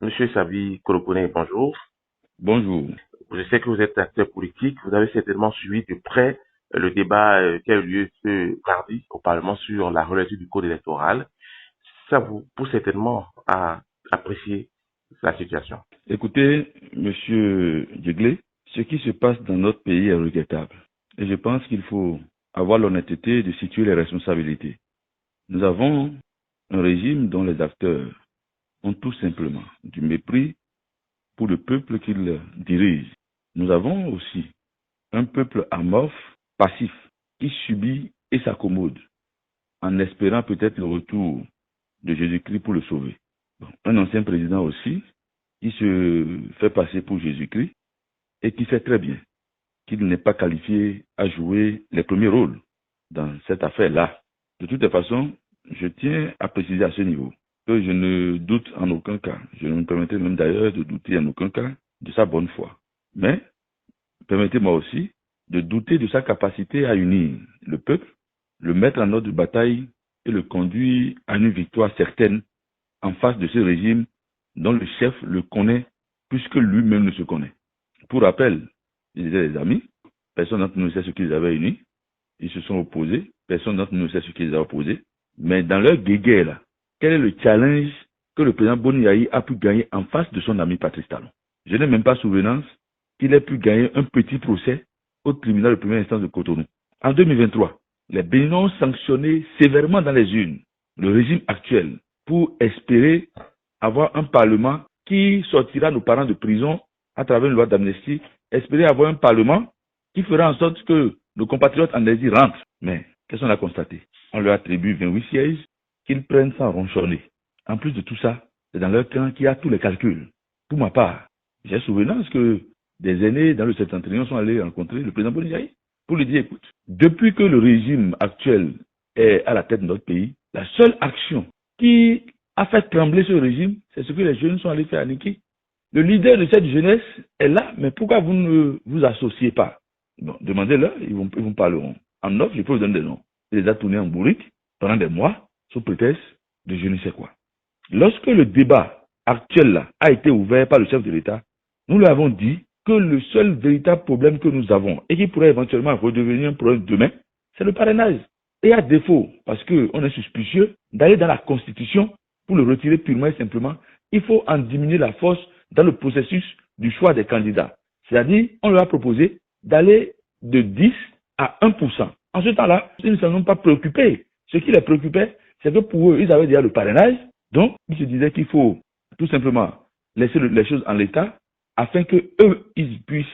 Monsieur Sabi Kolokone, bonjour. Bonjour. Je sais que vous êtes acteur politique. Vous avez certainement suivi de près le débat qui a eu lieu ce mardi au Parlement sur la relecture du code électoral. Ça vous pousse certainement à apprécier la situation. Écoutez, Monsieur Dieglé, ce qui se passe dans notre pays est regrettable. Et je pense qu'il faut avoir l'honnêteté de situer les responsabilités. Nous avons un régime dont les acteurs ont tout simplement du mépris pour le peuple qu'ils dirigent. Nous avons aussi un peuple amorphe, passif, qui subit et s'accommode en espérant peut-être le retour de Jésus-Christ pour le sauver. Un ancien président aussi qui se fait passer pour Jésus-Christ et qui sait très bien qu'il n'est pas qualifié à jouer les premiers rôles dans cette affaire-là. De toutes les façons, je tiens à préciser à ce niveau que je ne doute en aucun cas, je ne me permettrai même d'ailleurs de douter en aucun cas de sa bonne foi. Mais permettez-moi aussi de douter de sa capacité à unir le peuple, le mettre en ordre de bataille et le conduire à une victoire certaine en face de ce régime dont le chef le connaît plus que lui-même ne se connaît. Pour rappel, ils étaient des amis, personne d'entre nous ne sait ce qu'ils avaient unis, ils se sont opposés, personne d'entre nous ne sait ce qu'ils ont opposé, mais dans leur guéguerre là, quel est le challenge que le président Boni Yayi a pu gagner en face de son ami Patrice Talon? Je n'ai même pas souvenance qu'il ait pu gagner un petit procès au tribunal de première instance de Cotonou. En 2023, les Béninois ont sanctionné sévèrement dans les urnes le régime actuel pour espérer avoir un parlement qui sortira nos parents de prison à travers une loi d'amnistie, espérer avoir un parlement qui fera en sorte que nos compatriotes en exil rentrent. Mais qu'est-ce qu'on a constaté? On leur attribue 28 sièges qu'ils prennent sans ronchonner. En plus de tout ça, c'est dans leur camp qu'il y a tous les calculs. Pour ma part, j'ai souvenance que des aînés dans le septentrion sont allés rencontrer le président Boni Yayi pour lui dire, écoute, depuis que le régime actuel est à la tête de notre pays, la seule action qui a fait trembler ce régime, c'est ce que les jeunes sont allés faire à Niki. Le leader de cette jeunesse est là, mais pourquoi vous ne vous associez pas? Bon, demandez-leur, ils vous parleront. En offre, je peux vous donner des noms. Il les a tournés en bourrique pendant des mois, sous prétexte de je ne sais quoi. Lorsque le débat actuel là a été ouvert par le chef de l'État, nous lui avons dit que le seul véritable problème que nous avons et qui pourrait éventuellement redevenir un problème demain, c'est le parrainage. Et à défaut, parce qu'on est suspicieux, d'aller dans la Constitution pour le retirer purement et simplement, il faut en diminuer la force dans le processus du choix des candidats. C'est-à-dire, on leur a proposé d'aller de 10 à 1%. En ce temps-là, ils ne s'en sont pas préoccupés. Ce qui les préoccupait, c'est que pour eux, ils avaient déjà le parrainage. Donc, ils se disaient qu'il faut tout simplement laisser les choses en l'état afin que eux, ils puissent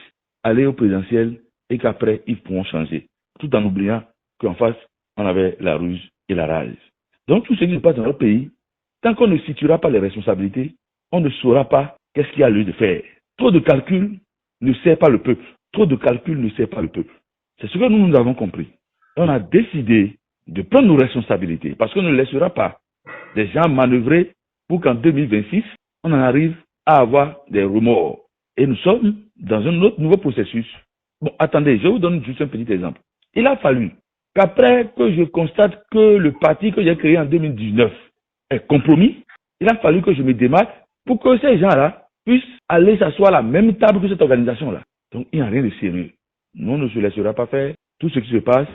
aller au présidentiel et qu'après, ils pourront changer. Tout en oubliant qu'en face, on avait la ruse et la rage. Donc, tout ce qui se passe dans notre pays, tant qu'on ne situera pas les responsabilités, on ne saura pas qu'est-ce qu'il y a lieu de faire. Trop de calculs ne sert pas le peuple. Trop de calculs ne sert pas le peuple. C'est ce que nous avons compris. Et on a décidé de prendre nos responsabilités parce qu'on ne laissera pas des gens manœuvrer pour qu'en 2026, on en arrive à avoir des remords. Et nous sommes dans un autre nouveau processus. Bon, attendez, je vous donne juste un petit exemple. Il a fallu qu'après que je constate que le parti que j'ai créé en 2019 est compromis, il a fallu que je me démarque pour que ces gens-là puissent aller s'asseoir à la même table que cette organisation-là. Donc, il n'y a rien de sérieux. Nous, on ne se laissera pas faire. Tout ce qui se passe,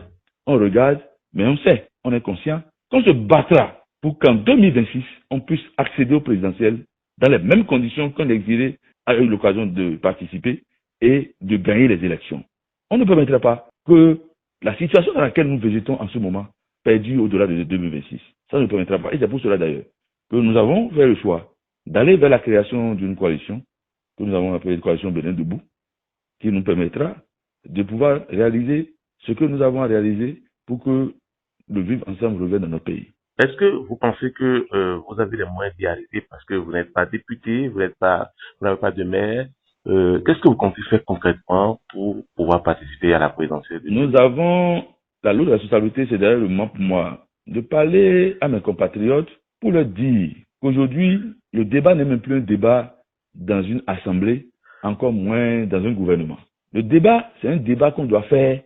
on regarde, mais on sait, on est conscient qu'on se battra pour qu'en 2026, on puisse accéder au présidentiel dans les mêmes conditions qu'un exilé a eu l'occasion de participer et de gagner les élections. On ne permettra pas que la situation dans laquelle nous végétons en ce moment perdure au-delà de 2026. Ça ne permettra pas. Et c'est pour cela d'ailleurs que nous avons fait le choix d'aller vers la création d'une coalition que nous avons appelée coalition Bénin Debout, qui nous permettra de pouvoir réaliser ce que nous avons à réaliser pour que le vivre ensemble revienne dans notre pays. Est-ce que vous pensez que vous avez les moyens d'y arriver parce que vous n'êtes pas député, vous n'avez pas de maire? Qu'est-ce que vous comptez faire concrètement pour pouvoir participer à la présidentielle? Nous avons la lourde responsabilité, c'est d'ailleurs le moment pour moi, de parler à mes compatriotes pour leur dire qu'aujourd'hui, le débat n'est même plus un débat dans une assemblée, encore moins dans un gouvernement. Le débat, c'est un débat qu'on doit faire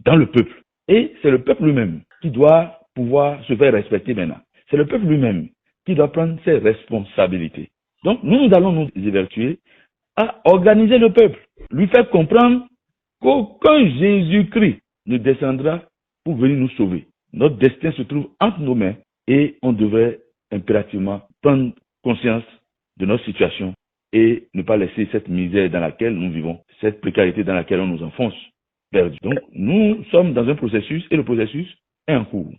dans le peuple. Et c'est le peuple lui-même qui doit pouvoir se faire respecter maintenant. C'est le peuple lui-même qui doit prendre ses responsabilités. Donc, nous allons nous évertuer à organiser le peuple, lui faire comprendre qu'aucun Jésus-Christ ne descendra pour venir nous sauver. Notre destin se trouve entre nos mains et on devrait impérativement prendre conscience de notre situation et ne pas laisser cette misère dans laquelle nous vivons, cette précarité dans laquelle on nous enfonce, perdue. Donc, nous sommes dans un processus et le processus est en cours.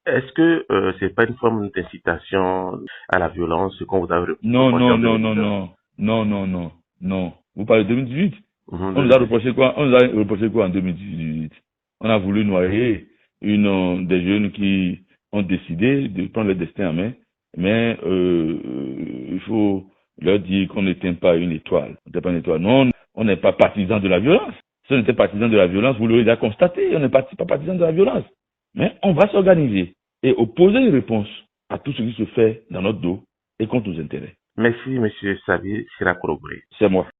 Est-ce que c'est pas une forme d'incitation à la violence, ce qu'on vous a reproché Non. en 2019? Non. Vous parlez de 2018? On nous a reproché quoi? On nous a reproché quoi en 2018? On a voulu noyer des jeunes qui ont décidé de prendre le destin en main, mais il faut leur dire qu'on n'éteint pas une étoile. On n'était pas une étoile. Non, on n'est pas partisan de la violence. Si on était partisan de la violence, vous l'aurez déjà constaté, on n'est pas partisan de la violence. Mais on va s'organiser et opposer une réponse à tout ce qui se fait dans notre dos et contre nos intérêts. Merci, Monsieur Xavier Sirakorogwe. C'est moi.